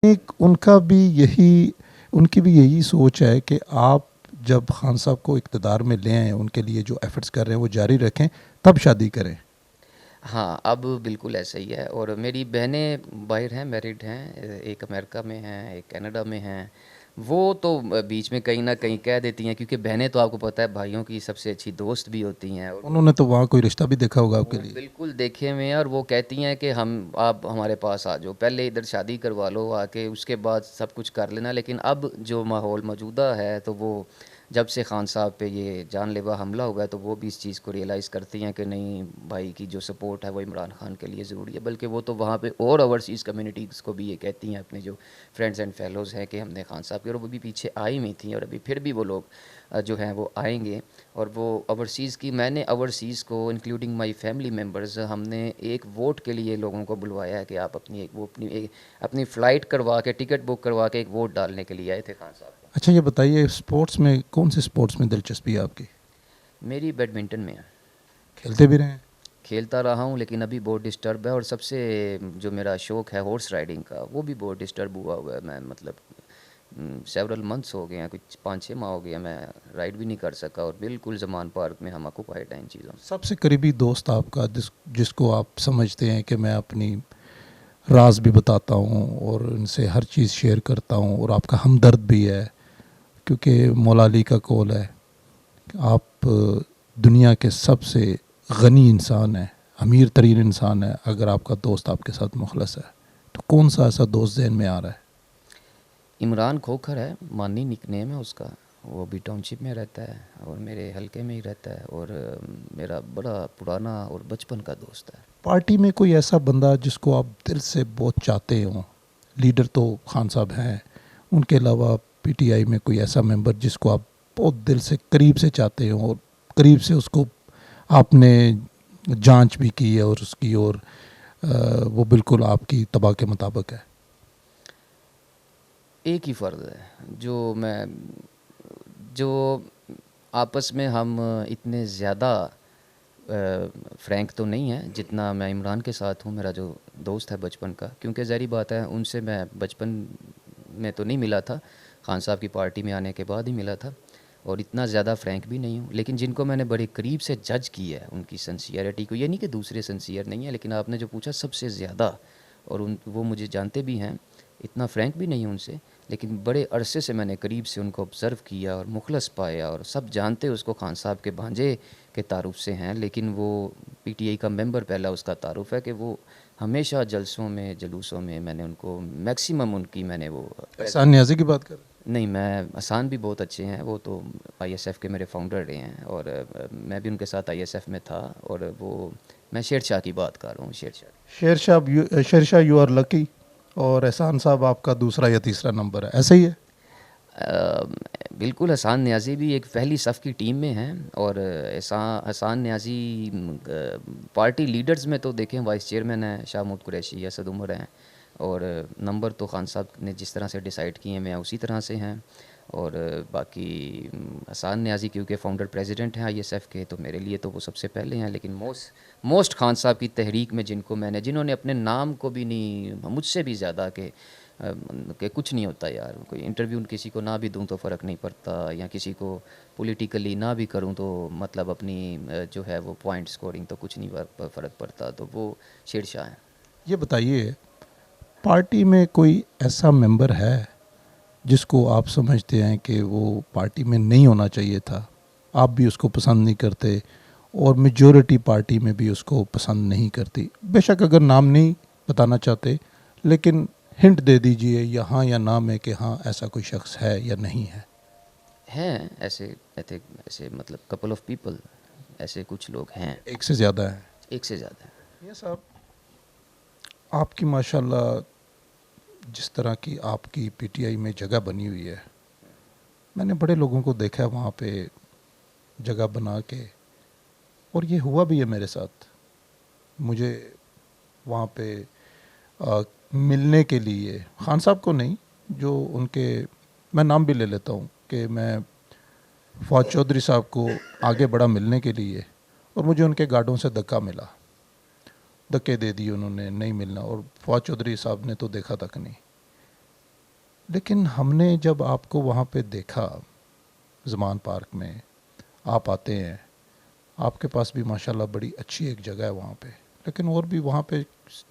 ایک ان کی بھی یہی سوچ ہے کہ آپ جب خان صاحب کو اقتدار میں لے آئیں، ان کے لیے جو ایفرٹس کر رہے ہیں وہ جاری رکھیں، تب شادی کریں۔ ہاں اب بالکل ایسا ہی ہے، اور میری بہنیں باہر ہیں، میرڈ ہیں، ایک امریکہ میں ہیں، ایک کینیڈا میں ہیں۔ وہ تو بیچ میں کہیں نہ کہیں کہہ دیتی ہیں، کیونکہ بہنیں تو آپ کو پتہ ہے بھائیوں کی سب سے اچھی دوست بھی ہوتی ہیں، اور انہوں نے تو وہاں کوئی رشتہ بھی دیکھا ہوگا آپ کے وہ لیے۔ بالکل دیکھے ہوئے ہیں، اور وہ کہتی ہیں کہ آپ ہمارے پاس آ جاؤ، پہلے ادھر شادی کروا لو آ کے، اس کے بعد سب کچھ کر لینا۔ لیکن اب جو ماحول موجودہ ہے تو وہ جب سے خان صاحب پہ یہ جان لیوا حملہ ہوا ہے تو وہ بھی اس چیز کو ریئلائز کرتی ہیں کہ نہیں، بھائی کی جو سپورٹ ہے وہ عمران خان کے لیے ضروری ہے۔ بلکہ وہ تو وہاں پہ اور اوورسیز کمیونٹیز کو بھی یہ کہتی ہیں، اپنے جو فرینڈز اینڈ فیلوز ہیں، کہ ہم نے خان صاحب کے، اور وہ بھی پیچھے آئی ہوئی تھیں، اور ابھی پھر بھی وہ لوگ جو ہیں وہ آئیں گے۔ اور وہ اوورسیز کی، میں نے اوورسیز کو انکلوڈنگ مائی فیملی ممبرز، ہم نے ایک ووٹ کے لیے لوگوں کو بلوایا ہے کہ آپ اپنی فلائٹ کروا کے، ٹکٹ بک کروا کے ایک ووٹ ڈالنے کے لیے آئے تھے خان صاحب کو۔ اچھا یہ بتائیے، اسپورٹس میں کون سے اسپورٹس میں دلچسپی ہے آپ کی؟ میری بیڈمنٹن میں ہے، کھیلتے بھی رہے ہیں؟ کھیلتا رہا ہوں، لیکن ابھی بہت ڈسٹرب ہے، اور سب سے جو میرا شوق ہے ہارس رائڈنگ کا، وہ بھی بہت ڈسٹرب ہوا ہوا ہے۔ میں مطلب سیورل منتھس ہو گئے ہیں، کچھ 5-6 ماہ ہو گئے ہیں، میں رائڈ بھی نہیں کر سکا، اور بالکل زمان پارک میں ہم آکوپائڈ ہیں ان چیزوں سے۔ سب سے قریبی دوست آپ کا جس کو آپ سمجھتے ہیں کہ میں اپنی راز بھی بتاتا ہوں اور ان سے ہر چیز شیئر کرتا ہوں، اور آپ کا ہمدرد بھی ہے، کیونکہ مولا علی کا قول ہے کہ آپ دنیا کے سب سے غنی انسان ہیں، امیر ترین انسان ہے، اگر آپ کا دوست آپ کے ساتھ مخلص ہے۔ تو کون سا ایسا دوست ذہن میں آ رہا ہے؟ عمران کھوکھر ہے، مانی نک نیم ہے اس کا، وہ بھی ٹاؤن شپ میں رہتا ہے اور میرے حلقے میں ہی رہتا ہے، اور میرا بڑا پرانا اور بچپن کا دوست ہے۔ پارٹی میں کوئی ایسا بندہ جس کو آپ دل سے بہت چاہتے ہوں؟ لیڈر تو خان صاحب ہیں، ان کے علاوہ پی ٹی آئی میں کوئی ایسا ممبر جس کو آپ بہت دل سے قریب سے چاہتے ہوں، اور قریب سے اس کو آپ نے جانچ بھی کی ہے، اور اس کی اور وہ بالکل آپ کی طبع کے مطابق ہے؟ ایک ہی فرد ہے جو آپس میں ہم اتنے زیادہ فرینک تو نہیں ہے جتنا میں عمران کے ساتھ ہوں، میرا جو دوست ہے بچپن کا، کیونکہ ظاہری بات ہے ان سے میں بچپن میں تو نہیں ملا تھا، خان صاحب کی پارٹی میں آنے کے بعد ہی ملا تھا، اور اتنا زیادہ فرینک بھی نہیں ہوں۔ لیکن جن کو میں نے بڑے قریب سے جج کیا ہے ان کی سنسیئرٹی کو، یہ نہیں کہ دوسرے سنسیئر نہیں ہیں، لیکن آپ نے جو پوچھا سب سے زیادہ، اور وہ مجھے جانتے بھی ہیں، اتنا فرینک بھی نہیں ہوں ان سے، لیکن بڑے عرصے سے میں نے قریب سے ان کو آبزرو کیا اور مخلص پایا، اور سب جانتے اس کو خان صاحب کے بھانجے کے تعارف سے ہیں، لیکن وہ پی ٹی آئی کا ممبر پہلا اس کا تعارف ہے کہ وہ ہمیشہ جلسوں میں جلوسوں میں میں نے ان کو میکسیمم ان کی میں نے وہ احسان نیازی کی بات کر رہے ہیں؟ نہیں، میں آسان بھی بہت اچھے ہیں، وہ تو آئی ایس ایف کے میرے فاؤنڈر رہے ہیں، اور میں بھی ان کے ساتھ آئی ایس ایف میں تھا، اور وہ میں شیر شاہ کی بات کر رہا ہوں، Sher Shah. Sher Shah you are lucky, اور احسان صاحب آپ کا دوسرا یا تیسرا نمبر ہے، ایسا ہی ہے؟ بالکل، حسان نیازی بھی ایک پہلی صف کی ٹیم میں ہیں، اور حسان نیازی پارٹی لیڈرز میں تو دیکھیں وائس چیئرمین ہیں، شاہ محمود قریشی، اسد عمر ہیں، اور نمبر تو خان صاحب نے جس طرح سے ڈیسائیڈ کیے ہیں میں اسی طرح سے ہیں، اور باقی حسان نیازی کیونکہ فاؤنڈر پریزیڈنٹ ہیں آئی ایس ایف کے، تو میرے لیے تو وہ سب سے پہلے ہیں، لیکن موسٹ خان صاحب کی تحریک میں جنہوں نے اپنے نام کو بھی نہیں، مجھ سے بھی زیادہ، کہ کچھ نہیں ہوتا یار، کوئی انٹرویو کسی کو نہ بھی دوں تو فرق نہیں پڑتا، یا کسی کو پولیٹیکلی نہ بھی کروں تو مطلب اپنی جو ہے وہ پوائنٹ سکورنگ تو کچھ نہیں فرق پڑتا، تو وہ شیر شاہ ہیں۔ یہ بتائیے، پارٹی میں کوئی ایسا ممبر ہے جس کو آپ سمجھتے ہیں کہ وہ پارٹی میں نہیں ہونا چاہیے تھا، آپ بھی اس کو پسند نہیں کرتے، اور میجورٹی پارٹی میں بھی اس کو پسند نہیں کرتی؟ بے شک اگر نام نہیں بتانا چاہتے، لیکن ہنٹ دے دیجئے یا ہاں یا نہ میں کہ ہاں ایسا کوئی شخص ہے یا نہیں ہے۔ ہیں ایسے مطلب کپل آف پیپل، ایسے کچھ لوگ ہیں، ایک سے زیادہ ہے؟ ایک سے زیادہ ہیں۔ یہ صاحب، آپ کی ماشاءاللہ جس طرح کی آپ کی پی ٹی آئی میں جگہ بنی ہوئی ہے، میں نے بڑے لوگوں کو دیکھا ہے وہاں پہ جگہ بنا کے، اور یہ ہوا بھی ہے میرے ساتھ۔ مجھے وہاں پہ ملنے کے لیے، خان صاحب کو نہیں، جو ان کے، میں نام بھی لے لیتا ہوں کہ میں فواد چودھری صاحب کو آگے بڑھا ملنے کے لیے، اور مجھے ان کے گارڈوں سے دھکا ملا، دھکے دے دیے انہوں نے، نہیں ملنا، اور فواد چودھری صاحب نے تو دیکھا تک نہیں۔ لیکن ہم نے جب آپ کو وہاں پہ دیکھا زمان پارک میں، آپ آتے ہیں، آپ کے پاس بھی ماشاءاللہ بڑی اچھی ایک جگہ ہے وہاں پہ، لیکن اور بھی وہاں پہ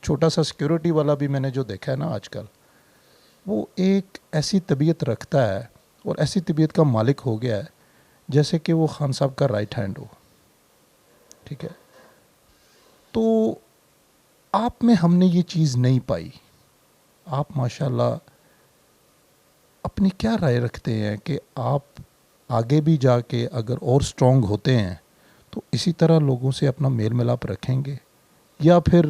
چھوٹا سا سیکیورٹی والا بھی میں نے جو دیکھا ہے نا آج کل، وہ ایک ایسی طبیعت رکھتا ہے اور ایسی طبیعت کا مالک ہو گیا ہے جیسے کہ وہ خان صاحب کا رائٹ ہینڈ ہو. ٹھیک ہے، تو آپ میں ہم نے یہ چیز نہیں پائی. آپ ماشاءاللہ اپنی کیا رائے رکھتے ہیں کہ آپ آگے بھی جا کے اگر اور سٹرونگ ہوتے ہیں تو اسی طرح لوگوں سے اپنا میل ملاپ رکھیں گے، یا پھر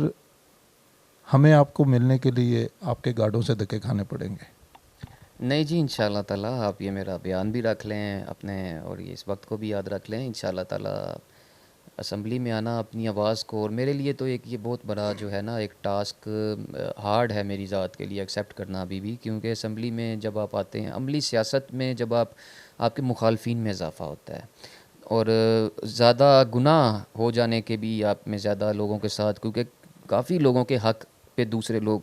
ہمیں آپ کو ملنے کے لیے آپ کے گارڈوں سے دھکے کھانے پڑیں گے؟ نہیں جی، انشاءاللہ تعالیٰ آپ یہ میرا بیان بھی رکھ لیں اپنے، اور یہ اس وقت کو بھی یاد رکھ لیں. انشاءاللہ تعالیٰ اسمبلی میں آنا اپنی آواز کو، اور میرے لیے تو ایک یہ بہت بڑا جو ہے نا ایک ٹاسک ہارڈ ہے میری ذات کے لیے ایکسیپٹ کرنا ابھی بھی، کیونکہ اسمبلی میں جب آپ آتے ہیں، عملی سیاست میں جب آپ کے مخالفین میں اضافہ ہوتا ہے، اور زیادہ گناہ ہو جانے کے بھی آپ میں زیادہ لوگوں کے ساتھ، کیونکہ کافی لوگوں کے حق پہ دوسرے لوگ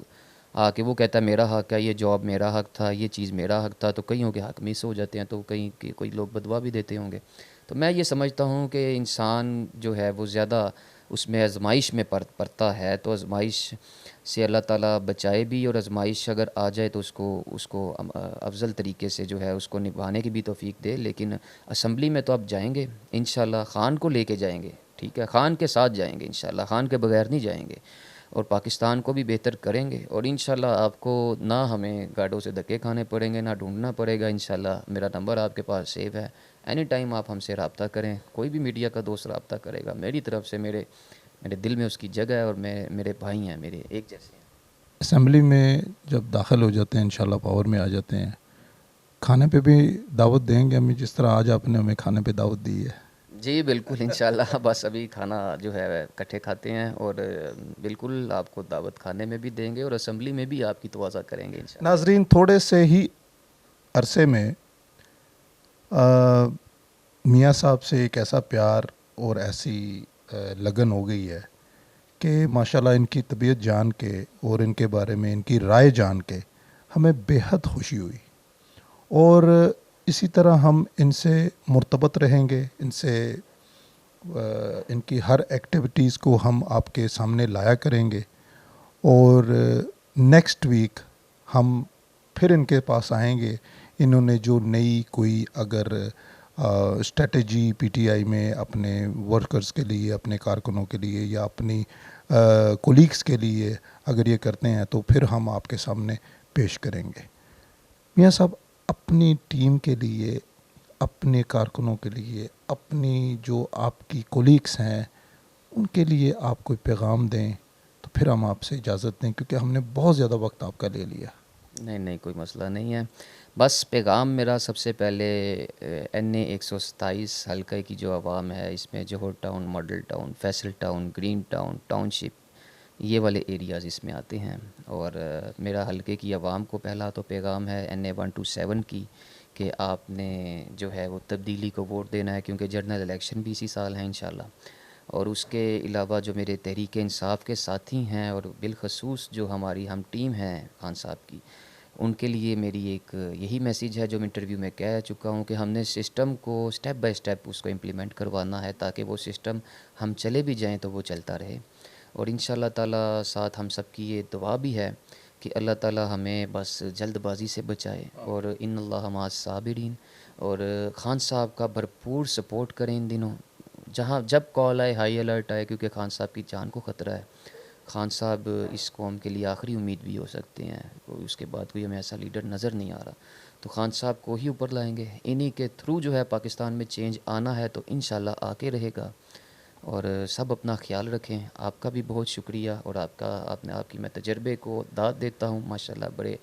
آ کے وہ کہتا ہے میرا حق ہے، یہ جاب میرا حق تھا، یہ چیز میرا حق تھا، تو کئیوں کے حق مس ہو جاتے ہیں، تو کہیں کوئی لوگ بدوا بھی دیتے ہوں گے. تو میں یہ سمجھتا ہوں کہ انسان جو ہے وہ زیادہ اس میں آزمائش میں پڑتا ہے، تو آزمائش سے اللہ تعالیٰ بچائے بھی، اور آزمائش اگر آ جائے تو اس کو افضل طریقے سے جو ہے اس کو نبھانے کی بھی توفیق دے. لیکن اسمبلی میں تو آپ جائیں گے انشاءاللہ، خان کو لے کے جائیں گے، ٹھیک ہے، خان کے ساتھ جائیں گے انشاءاللہ، خان کے بغیر نہیں جائیں گے، اور پاکستان کو بھی بہتر کریں گے. اور انشاءاللہ آپ کو نہ ہمیں گارڈوں سے دھکے کھانے پڑیں گے، نہ ڈھونڈنا پڑے گا. انشاءاللہ میرا نمبر آپ کے پاس سیو ہے، اینی ٹائم آپ ہم سے رابطہ کریں، کوئی بھی میڈیا کا دوست رابطہ کرے گا، میری طرف سے میرے دل میں اس کی جگہ ہے، اور میرے بھائی ہیں، میرے ایک جیسے ہیں. اسمبلی میں جب داخل ہو جاتے ہیں، انشاءاللہ پاور میں آ جاتے ہیں، کھانے پہ بھی دعوت دیں گے ہمیں، جس طرح آج آپ نے ہمیں کھانے پہ دعوت دی ہے؟ جی بالکل انشاءاللہ، بس ابھی کھانا جو ہے اکٹھے کھاتے ہیں، اور بالکل آپ کو دعوت کھانے میں بھی دیں گے، اور اسمبلی میں بھی آپ کی تواضع کریں گے انشاءاللہ. ناظرین، تھوڑے سے ہی عرصے میں میاں صاحب سے ایک ایسا پیار اور ایسی لگن ہو گئی ہے کہ ماشاءاللہ ان کی طبیعت جان کے اور ان کے بارے میں ان کی رائے جان کے ہمیں بے حد خوشی ہوئی، اور اسی طرح ہم ان سے مرتبط رہیں گے، ان سے ان کی ہر ایکٹیویٹیز کو ہم آپ کے سامنے لایا کریں گے. اور نیکسٹ ویک ہم پھر ان کے پاس آئیں گے. انہوں نے جو نئی کوئی اگر اسٹریٹجی پی ٹی آئی میں اپنے ورکرز کے لیے، اپنے کارکنوں کے لیے، یا اپنی کولیگس کے لیے اگر یہ کرتے ہیں تو پھر ہم آپ کے سامنے پیش کریں گے. میاں صاحب، اپنی ٹیم کے لیے، اپنے کارکنوں کے لیے، اپنی جو آپ کی کولیگس ہیں ان کے لیے آپ کوئی پیغام دیں تو پھر ہم آپ سے اجازت دیں، کیونکہ ہم نے بہت زیادہ وقت آپ کا لے لیا. نہیں کوئی مسئلہ نہیں ہے. بس پیغام میرا سب سے پہلے این اے 127 حلقہ کی جو عوام ہے، اس میں Johar town, model town, Faisal town, green town, township, یہ والے ایریاز اس میں آتے ہیں. اور میرا حلقے کی عوام کو پہلا تو پیغام ہے این اے 127 کی، کہ آپ نے جو ہے وہ تبدیلی کو ووٹ دینا ہے، کیونکہ جنرل الیکشن بھی اسی سال ہیں انشاءاللہ. اور اس کے علاوہ جو میرے تحریک انصاف کے ساتھی ہیں، اور بالخصوص جو ہم ٹیم ہیں خان صاحب کی، ان کے لیے میری ایک یہی میسیج ہے جو میں انٹرویو میں کہہ چکا ہوں، کہ ہم نے سسٹم کو سٹیپ بائی سٹیپ اس کو امپلیمنٹ کروانا ہے، تاکہ وہ سسٹم ہم چلے بھی جائیں تو وہ چلتا رہے. اور انشاءاللہ تعالیٰ ساتھ ہم سب کی یہ دعا بھی ہے کہ اللہ تعالیٰ ہمیں بس جلد بازی سے بچائے، اور ان اللہ مع الصابرین. اور خان صاحب کا بھرپور سپورٹ کریں ان دنوں، جب کال آئے، ہائی الرٹ آئے، کیونکہ خان صاحب کی جان کو خطرہ ہے. خان صاحب اس قوم کے لیے آخری امید بھی ہو سکتے ہیں، اس کے بعد کوئی ہمیں ایسا لیڈر نظر نہیں آ رہا. تو خان صاحب کو ہی اوپر لائیں گے، انہی کے تھرو جو ہے پاکستان میں چینج آنا ہے، تو انشاءاللہ آ کے رہے گا. اور سب اپنا خیال رکھیں. آپ کا بھی بہت شکریہ، اور آپ کی میں تجربے کو داد دیتا ہوں. ماشاءاللہ بڑے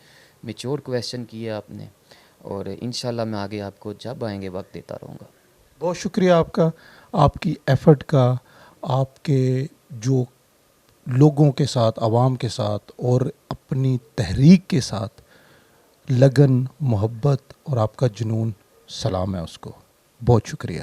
میچور کویسچن کیے آپ نے، اور انشاءاللہ میں آگے آپ کو جب آئیں گے وقت دیتا رہوں گا. بہت شکریہ آپ کا، آپ کی ایفرٹ کا، آپ کے جو لوگوں کے ساتھ، عوام کے ساتھ اور اپنی تحریک کے ساتھ لگن، محبت اور آپ کا جنون، سلام ہے اس کو. بہت شکریہ.